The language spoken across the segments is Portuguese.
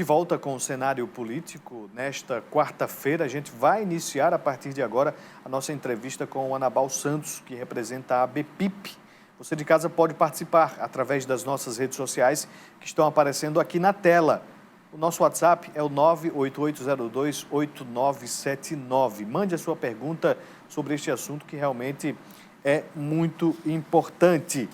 De volta com o cenário político, nesta quarta-feira a gente vai iniciar a partir de agora a nossa entrevista com o Anabal Santos, que representa a ABPIP. Você de casa pode participar através das nossas redes sociais que estão aparecendo aqui na tela. O nosso WhatsApp é o 988028979. Mande a sua pergunta sobre este assunto que realmente é muito importante.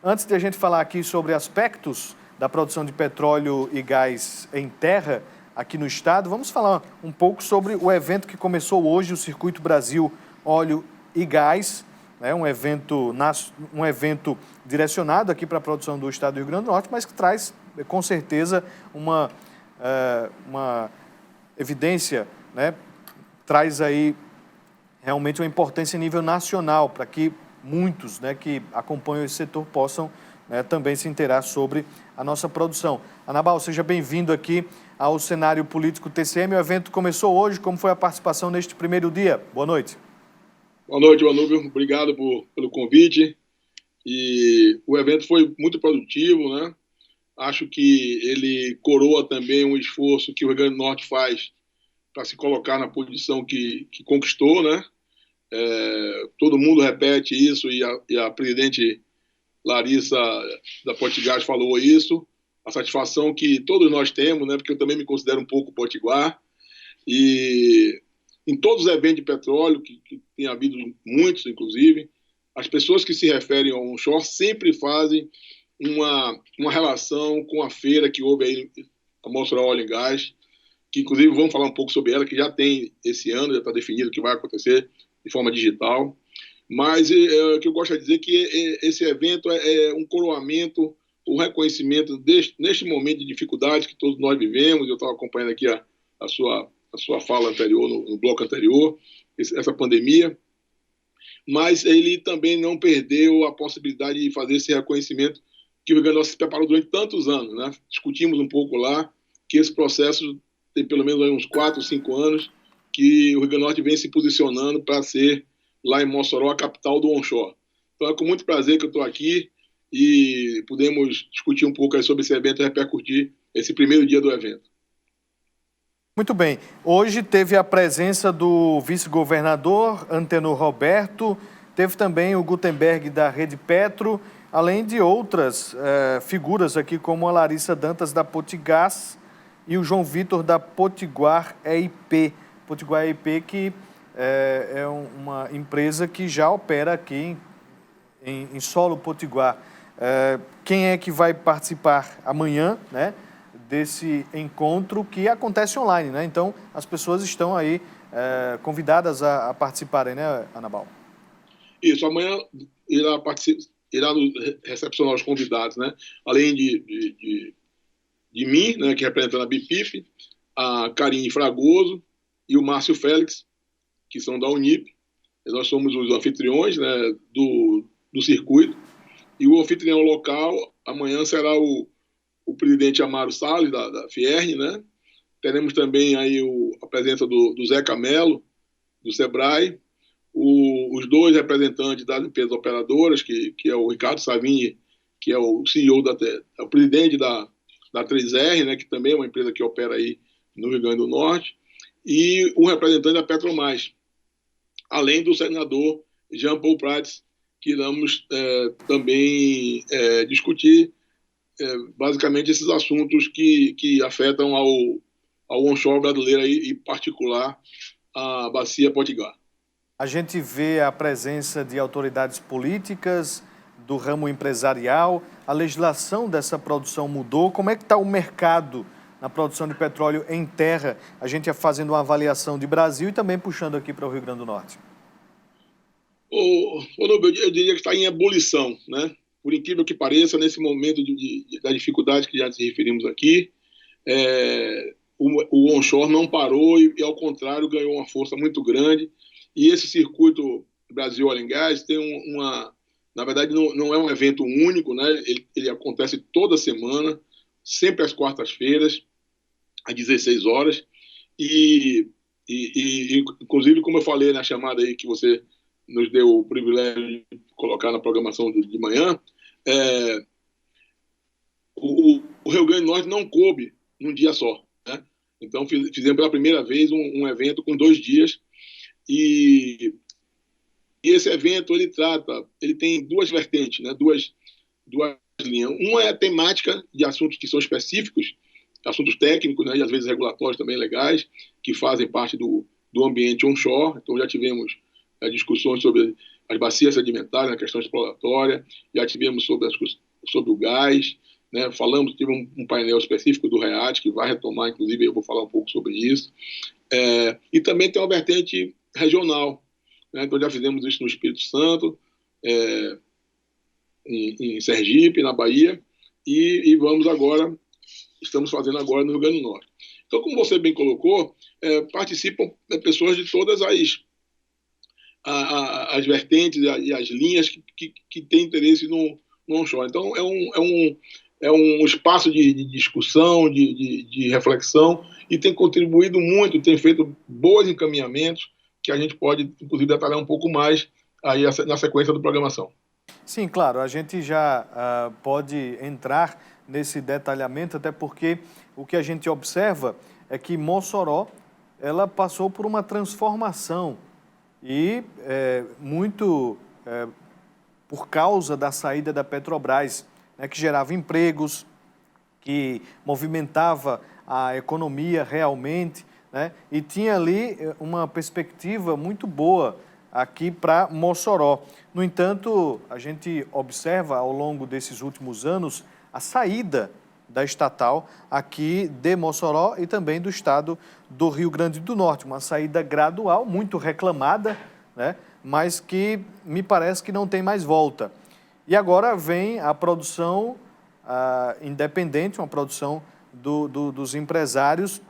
Antes de a gente falar aqui sobre aspectos da produção de petróleo e gás em terra aqui no estado, vamos falar um pouco sobre o evento que começou hoje, o Circuito Brasil Óleo e Gás, né? Um evento direcionado aqui para a produção do estado do Rio Grande do Norte, mas que traz, com certeza, uma evidência, né? Traz aí realmente uma importância a nível nacional para que muitos, né, que acompanham esse setor possam, né, também se inteirar sobre a nossa produção. Anabal, seja bem-vindo aqui ao cenário político TCM. O evento começou hoje. Como foi a participação neste primeiro dia? Boa noite. Boa noite, Anúbio. Obrigado pelo convite. E o evento foi muito produtivo, né? Acho que ele coroa também um esforço que o Rio Grande do Norte faz para se colocar na posição que conquistou, né? Todo mundo repete isso e a presidente Larissa da Potiguar falou isso, a satisfação que todos nós temos, né? Porque eu também me considero um pouco potiguar, e em todos os eventos de petróleo, que tem havido muitos, inclusive, as pessoas que se referem ao onshore sempre fazem uma relação com a feira que houve aí, a Mostra Óleo e Gás, que inclusive vamos falar um pouco sobre ela, que já tem esse ano, já está definido o que vai acontecer de forma digital. Mas o que eu gosto de dizer é que esse evento é um coroamento, um reconhecimento neste momento de dificuldade que todos nós vivemos. Eu estava acompanhando aqui a sua fala anterior, no bloco anterior, essa pandemia, mas ele também não perdeu a possibilidade de fazer esse reconhecimento que o Rio Grande do Norte se preparou durante tantos anos, né? Discutimos um pouco lá que esse processo tem pelo menos uns 4, 5 anos que o Rio Grande do Norte vem se posicionando para ser, lá em Mossoró, a capital do onshore. Então é com muito prazer que eu estou aqui e podemos discutir um pouco aí sobre esse evento e repercutir esse primeiro dia do evento. Muito bem. Hoje teve a presença do vice-governador Antenor Roberto, teve também o Gutenberg da Rede Petro, além de outras figuras aqui, como a Larissa Dantas da Potigás e o João Vitor da Potiguar EIP. Potiguar EIP, que é uma empresa que já opera aqui em solo potiguar. Quem é que vai participar amanhã, né, desse encontro que acontece online, né? Então, as pessoas estão aí convidadas a participarem, né, Anabal? Isso, amanhã irá recepcionar os convidados, né? Além de mim, né, que representa a BPIP, a Karine Fragoso e o Márcio Félix, que são da Unip. Nós somos os anfitriões, né, do circuito. E o anfitrião local amanhã será o presidente Amaro Salles, da Fierne, né? Teremos também aí a presença do Zé Camelo, do Sebrae, os dois representantes das empresas operadoras, que é o Ricardo Savini, que é o CEO, o presidente da 3R, né, que também é uma empresa que opera aí no Rio Grande do Norte, e um representante da Petromais, além do senador Jean Paul Prats, que iremos também discutir basicamente esses assuntos que afetam ao onshore brasileiro e, em particular, a bacia Potiguar. A gente vê a presença de autoridades políticas, do ramo empresarial, a legislação dessa produção mudou. Como é que está o mercado na produção de petróleo em terra? A gente é fazendo uma avaliação de Brasil e também puxando aqui para o Rio Grande do Norte. Eu diria que está em ebulição, né? Por incrível que pareça, nesse momento da dificuldade que já nos referimos aqui, o onshore não parou e, ao contrário, ganhou uma força muito grande. E esse circuito Brasil Oil and Gas tem na verdade, não é um evento único, né? Ele acontece toda semana, sempre às quartas-feiras, às 16 horas. E, inclusive, como eu falei na chamada aí que você nos deu o privilégio de colocar na programação de manhã, o Rio Grande do Norte não coube num dia só. Então, fizemos pela primeira vez um evento com 2 dias. E esse evento, ele tem 2 vertentes, né? duas linhas. Uma é a temática de assuntos que são específicos, assuntos técnicos, né? E às vezes regulatórios também legais, que fazem parte do ambiente onshore. Então, já tivemos discussões sobre as bacias sedimentares, na questão exploratória, já tivemos sobre o gás, né? Tive um painel específico do REAT, que vai retomar, inclusive eu vou falar um pouco sobre isso. E também tem uma vertente regional, né? Então já fizemos isso no Espírito Santo, em Sergipe, na Bahia, e estamos fazendo agora no Rio Grande do Norte. Então, como você bem colocou, participam pessoas de todas as vertentes e as linhas que têm interesse no onshore. Então, é um espaço de discussão, de reflexão, e tem contribuído muito, tem feito bons encaminhamentos, que a gente pode, inclusive, detalhar um pouco mais aí na sequência da programação. Sim, claro, a gente já pode entrar nesse detalhamento, até porque o que a gente observa é que Mossoró, ela passou por uma transformação e muito por causa da saída da Petrobras, né, que gerava empregos, que movimentava a economia realmente, né, e tinha ali uma perspectiva muito boa aqui para Mossoró. No entanto, a gente observa ao longo desses últimos anos a saída da estatal aqui de Mossoró e também do estado do Rio Grande do Norte. Uma saída gradual, muito reclamada, né, mas que me parece que não tem mais volta. E agora vem a produção independente, uma produção dos empresários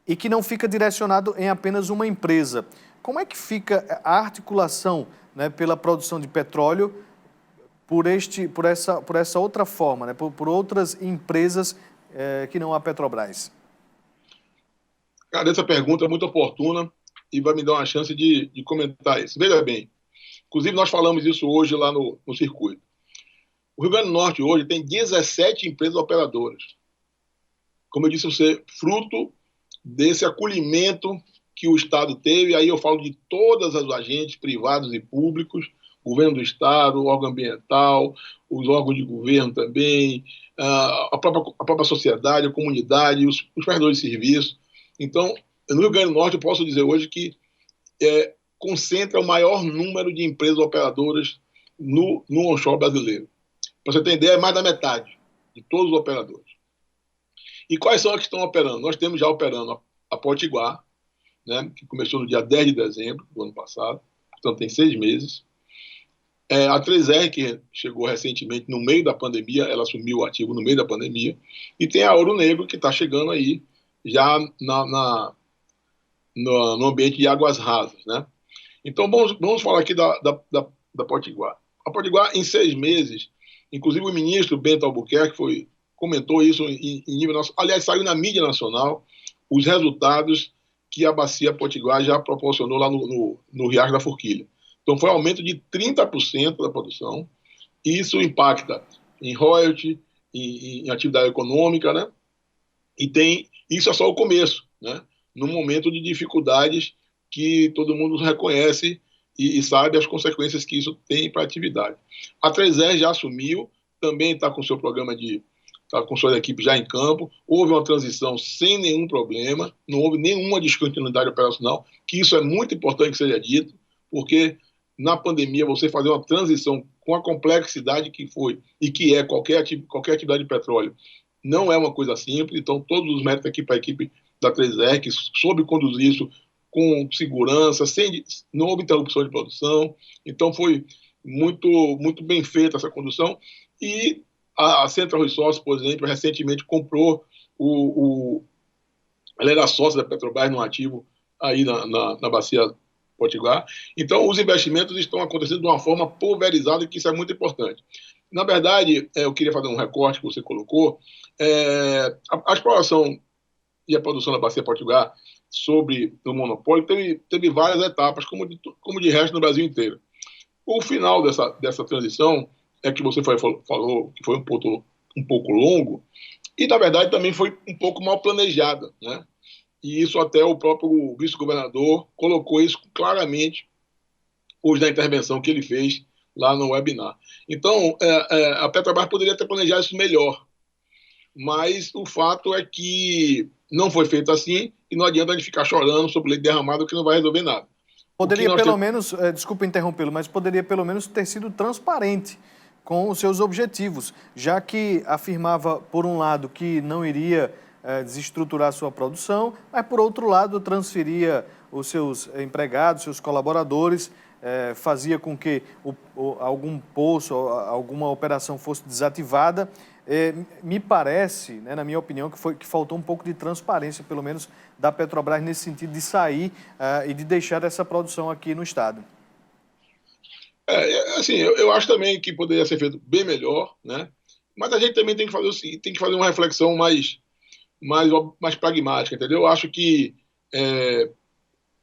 e que não fica direcionado em apenas uma empresa. Como é que fica a articulação, né, pela produção de petróleo por essa outra forma, né, por outras empresas que não a Petrobras? Cara, essa pergunta é muito oportuna e vai me dar uma chance de comentar isso. Veja bem, inclusive nós falamos isso hoje lá no circuito. O Rio Grande do Norte hoje tem 17 empresas operadoras. Como eu disse, você fruto desse acolhimento que o Estado teve, aí eu falo de todas as agentes privados e públicos, governo do Estado, órgão ambiental, os órgãos de governo também, a própria sociedade, a comunidade, os prestadores de serviço. Então, no Rio Grande do Norte, eu posso dizer hoje que concentra o maior número de empresas operadoras no onshore brasileiro. Para você ter ideia, é mais da metade de todos os operadores. E quais são as que estão operando? Nós temos já operando a Potiguar, né, que começou no dia 10 de dezembro do ano passado, portanto tem 6 meses. A 3R, que chegou recentemente no meio da pandemia, ela assumiu o ativo no meio da pandemia, e tem a Ouro Negro, que está chegando aí já no ambiente de águas rasas, né? Então vamos falar aqui da Potiguar. A Potiguar, em 6 meses, inclusive o ministro Bento Albuquerque comentou isso em nível nacional, aliás, saiu na mídia nacional, os resultados que a bacia Potiguar já proporcionou lá no Riacho da Forquilha. Então, foi um aumento de 30% da produção, e isso impacta em royalty, em atividade econômica, né? E isso é só o começo, né? Num momento de dificuldades que todo mundo reconhece e sabe as consequências que isso tem para a atividade. A 3R já assumiu, também está com seu programa está com sua equipe já em campo, houve uma transição sem nenhum problema, não houve nenhuma descontinuidade operacional, que isso é muito importante que seja dito, porque na pandemia você fazer uma transição com a complexidade que foi e que é qualquer atividade de petróleo, não é uma coisa simples. Então todos os méritos aqui para a equipe da 3R, que soube conduzir isso com segurança, não houve interrupção de produção. Então foi muito, muito bem feita essa condução. E a Central Resources, por exemplo, recentemente comprou ela era sócia da Petrobras no ativo aí na bacia Potiguar. Então, os investimentos estão acontecendo de uma forma pulverizada, que isso é muito importante. Na verdade, eu queria fazer um recorte que você colocou. A exploração e a produção da bacia Potiguar sobre o monopólio teve várias etapas, como de resto no Brasil inteiro. O final dessa transição que você falou que foi um pouco longo, e na verdade também foi um pouco mal planejada, né? e isso até o próprio vice-governador colocou isso claramente hoje na intervenção que ele fez lá no webinar. Então, a Petrobras poderia ter planejado isso melhor, mas o fato é que não foi feito assim e não adianta a gente ficar chorando sobre leite derramado que não vai resolver nada. O que Poderia nós pelo temos... menos, desculpa interrompê-lo, mas poderia pelo menos ter sido transparente com os seus objetivos, já que afirmava, por um lado, que não iria desestruturar sua produção, mas, por outro lado, transferia os seus empregados, seus colaboradores, fazia com que algum poço, alguma operação fosse desativada. Me parece, né, na minha opinião, que faltou um pouco de transparência, pelo menos da Petrobras, nesse sentido de sair e de deixar essa produção aqui no estado. Assim, eu acho também que poderia ser feito bem melhor, né? Mas a gente também tem que fazer o seguinte, tem que fazer uma reflexão mais pragmática, entendeu? Eu acho que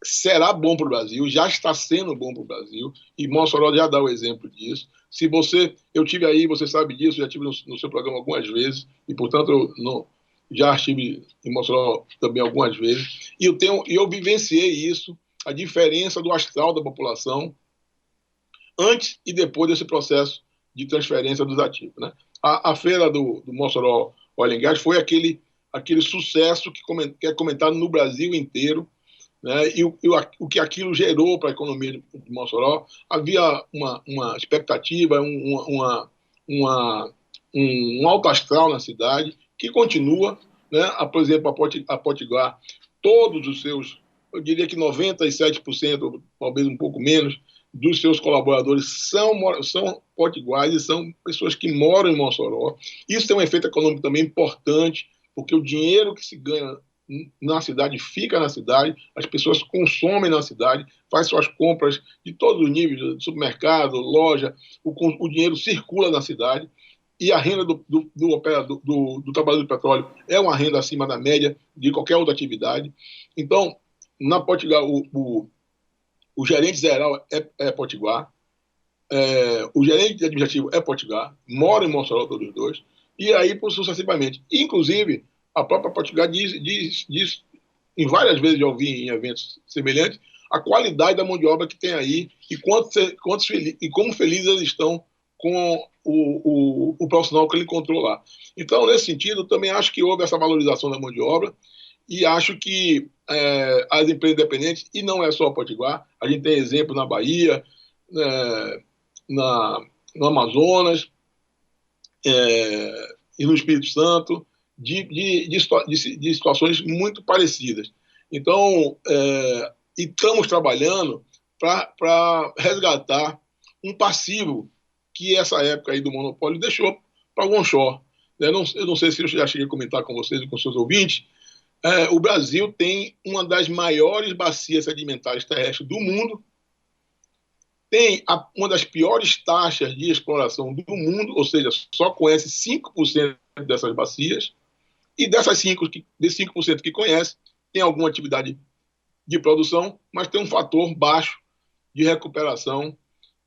será bom para o Brasil, já está sendo bom para o Brasil, e Mossoró já dá o exemplo disso. Se você, eu tive aí, você sabe disso, já estive no seu programa algumas vezes, e portanto já estive em Mossoró também algumas vezes, e eu vivenciei isso, a diferença do astral da população antes e depois desse processo de transferência dos ativos, né? A feira do Mossoró Oil and Gas foi aquele sucesso que é comentado no Brasil inteiro, né? E o que aquilo gerou para a economia de Mossoró. Havia uma expectativa, um alto astral na cidade, que continua, né? Por exemplo, a Potiguar, todos os seus, eu diria que 97%, talvez um pouco menos, dos seus colaboradores são potiguares e são pessoas que moram em Mossoró. Isso tem um efeito econômico também importante, porque o dinheiro que se ganha na cidade fica na cidade, as pessoas consomem na cidade, faz suas compras de todos os níveis, supermercado, loja, o dinheiro circula na cidade e a renda do trabalhador do petróleo é uma renda acima da média de qualquer outra atividade. Então, na Potiguar, o gerente geral é potiguar, o gerente administrativo é potiguar, mora em Mossoró todos os dois, e aí por sucessivamente. Inclusive, a própria Potiguar diz em várias vezes, já ouvi em eventos semelhantes, a qualidade da mão de obra que tem aí e como felizes eles estão com o profissional que ele encontrou lá. Então, nesse sentido, também acho que houve essa valorização da mão de obra e acho que as empresas independentes, e não é só a Potiguar, a gente tem exemplo na Bahia, no Amazonas e no Espírito Santo, de situações muito parecidas. Então, estamos trabalhando para resgatar um passivo que essa época aí do monopólio deixou para o onshore. Eu não sei se eu já cheguei a comentar com vocês e com seus ouvintes, o Brasil tem uma das maiores bacias sedimentares terrestres do mundo, tem uma das piores taxas de exploração do mundo, ou seja, só conhece 5% dessas bacias, e desses 5% que conhece, tem alguma atividade de produção, mas tem um fator baixo de recuperação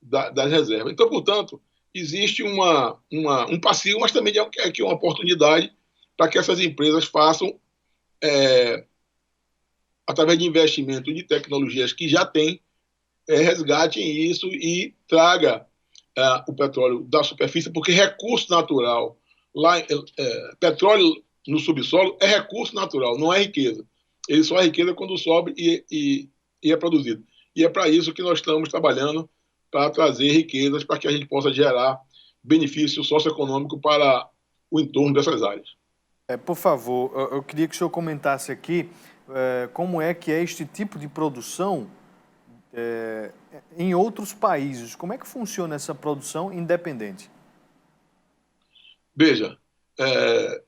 das reservas. Então, portanto, existe um passivo, mas também é uma oportunidade para que essas empresas façam, através de investimento de tecnologias que já têm, resgatem isso e traga o petróleo da superfície, porque recurso natural, petróleo no subsolo é recurso natural, não é riqueza. Ele só é riqueza quando sobe e é produzido. E é para isso que nós estamos trabalhando, para trazer riquezas, para que a gente possa gerar benefício socioeconômico para o entorno dessas áreas. Por favor, eu queria que o senhor comentasse aqui como é que é este tipo de produção em outros países. Como é que funciona essa produção independente? Veja,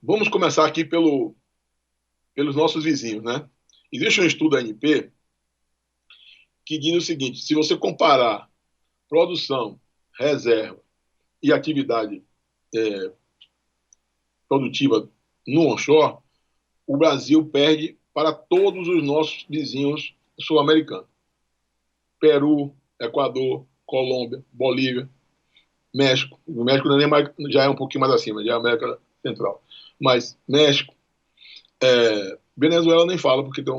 vamos começar aqui pelos nossos vizinhos, né? Existe um estudo da ANP que diz o seguinte: se você comparar produção, reserva e atividade produtiva no onshore, o Brasil perde para todos os nossos vizinhos sul-americanos. Peru, Equador, Colômbia, Bolívia, México. O México já é um pouquinho mais acima, já é a América Central. Mas México, Venezuela nem fala, porque tem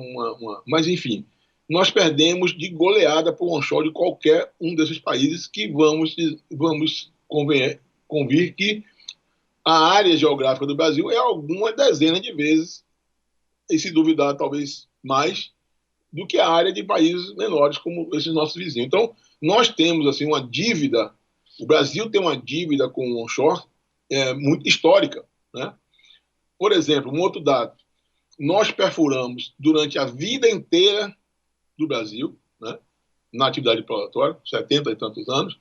Mas, enfim, nós perdemos de goleada para o onshore de qualquer um desses países que vamos convir que a área geográfica do Brasil é algumas dezenas de vezes, e se duvidar, talvez mais, do que a área de países menores, como esses nossos vizinhos. Então, nós temos assim, uma dívida, o Brasil tem uma dívida com o onshore muito histórica, né? Por exemplo, um outro dado, nós perfuramos durante a vida inteira do Brasil, né, na atividade exploratória, 70 e tantos anos,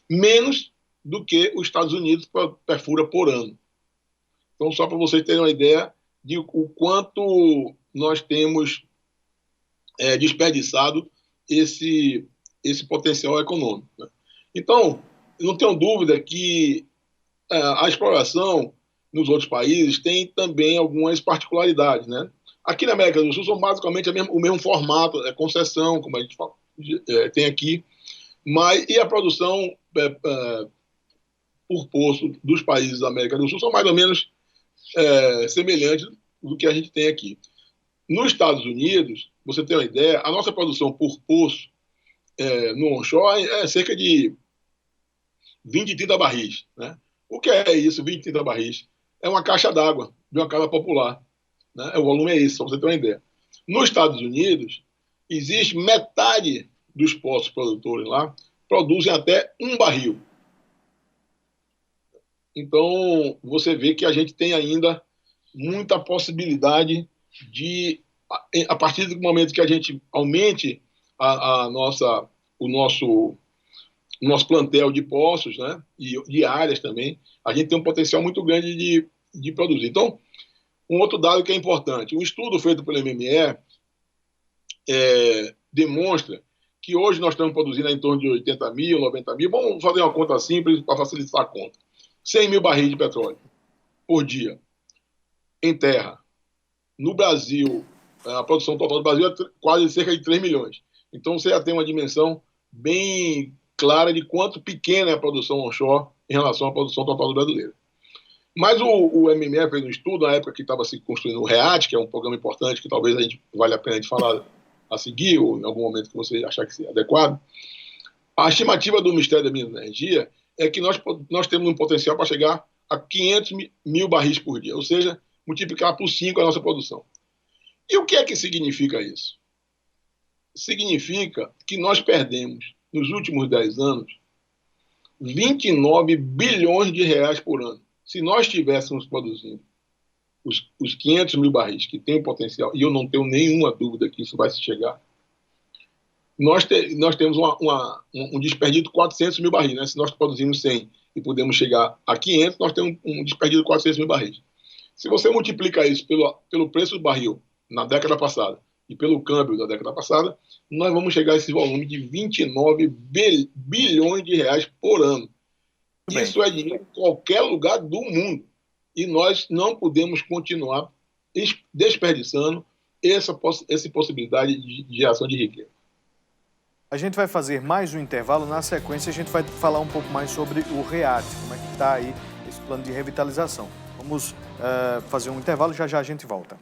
menos do que os Estados Unidos perfura por ano. Então, só para vocês terem uma ideia de o quanto nós temos desperdiçado esse potencial econômico, né? Então, não tenho dúvida que a exploração nos outros países tem também algumas particularidades, né? Aqui na América do Sul são basicamente o mesmo formato, concessão, como a gente fala, tem aqui, e a produção por poço dos países da América do Sul são mais ou menos semelhantes do que a gente tem aqui. Nos Estados Unidos, você tem uma ideia, a nossa produção por poço no onshore é cerca de 20, 30 barris, né? O que é isso, 20, 30 barris? É uma caixa d'água de uma casa popular, né? O volume é esse, só para você ter uma ideia. Nos Estados Unidos, existe metade dos poços produtores lá produzem até 1 barril. Então, você vê que a gente tem ainda muita possibilidade de, a partir do momento que a gente aumente o nosso plantel de poços, né, e de áreas também, a gente tem um potencial muito grande de produzir. Então, um outro dado que é importante, um estudo feito pelo MME demonstra que hoje nós estamos produzindo em torno de 80 mil, 90 mil, vamos fazer uma conta simples para facilitar a conta, 100 mil barris de petróleo por dia em terra. No Brasil, a produção total do Brasil é quase cerca de 3 milhões. Então, você já tem uma dimensão bem clara de quanto pequena é a produção onshore em relação à produção total do brasileiro. Mas o MME fez um estudo, na época que estava se construindo o REAT, que é um programa importante que talvez vale a pena a gente falar a seguir, ou em algum momento que você achar que seja adequado. A estimativa do Ministério da Minas e Energia é que nós temos um potencial para chegar a 500 mil barris por dia, ou seja, multiplicar por 5 a nossa produção. E o que é que significa isso? Significa que nós perdemos, nos últimos 10 anos, 29 bilhões de reais por ano. Se nós estivéssemos produzindo os 500 mil barris, que tem potencial, e eu não tenho nenhuma dúvida que isso vai se chegar, nós temos um desperdício de 400 mil barris, né? Se nós produzimos 100 e podemos chegar a 500, nós temos um desperdício de 400 mil barris. Se você multiplica isso pelo preço do barril na década passada e pelo câmbio da década passada, nós vamos chegar a esse volume de 29 bilhões de reais por ano. Isso é dinheiro em qualquer lugar do mundo. E nós não podemos continuar desperdiçando essa possibilidade de geração de riqueza. A gente vai fazer mais um intervalo. Na sequência, a gente vai falar um pouco mais sobre o REAT, como é que está aí esse plano de revitalização. Vamos fazer um intervalo, já já a gente volta.